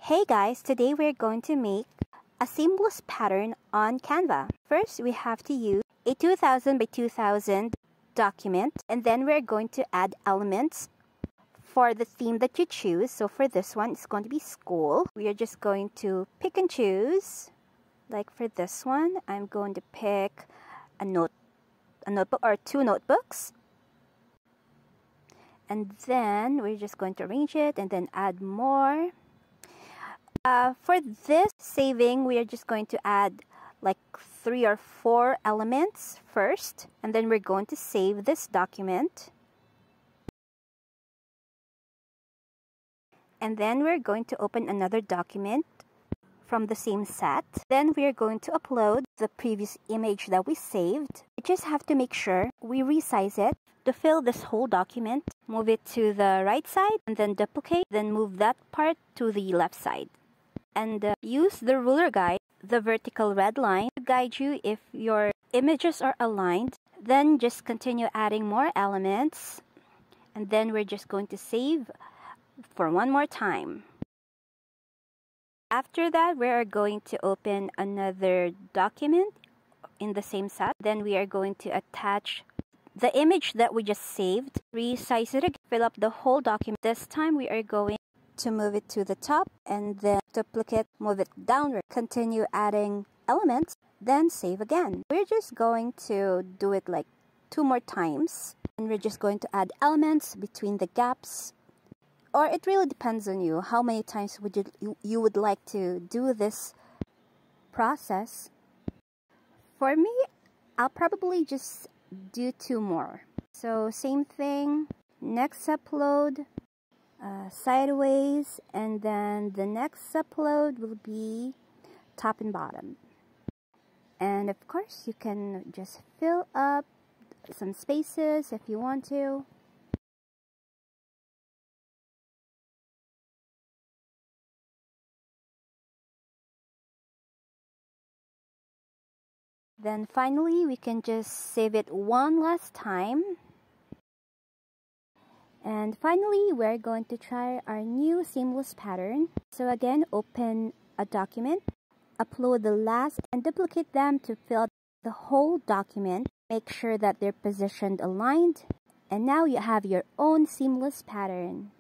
Hey guys, today we're going to make a seamless pattern on Canva. First, we have to use a 2000 by 2000 document, and then we're going to add elements for the theme that you choose. So for this one, it's going to be school. We are just going to pick and choose. Like for this one, I'm going to pick a notebook or two notebooks. And then we're just going to arrange it and then add more. For this saving, we are just going to add like 3 or 4 elements first, and then we're going to save this document. And then we're going to open another document from the same set. Then we are going to upload the previous image that we saved. We just have to make sure we resize it to fill this whole document. Move it to the right side and then duplicate, then move that part to the left side. And use the ruler guide, the vertical red line, to guide you if your images are aligned. Then just continue adding more elements. And then we're just going to save for one more time. After that, we are going to open another document in the same set. Then we are going to attach the image that we just saved. Resize it again, fill up the whole document. This time we are going to move it to the top and then duplicate, move it downward. Continue adding elements, then save again. We're just going to do it like 2 more times. And we're just going to add elements between the gaps. Or it really depends on you. How many times would you would like to do this process? For me, I'll probably just do 2 more. So same thing, next upload, sideways, and then the next upload will be top and bottom. And of course, you can just fill up some spaces if you want to. Then finally, we can just save it one last time. And finally, we're going to try our new seamless pattern. So again, open a document, upload the last, and duplicate them to fill the whole document. Make sure that they're positioned aligned. And now you have your own seamless pattern.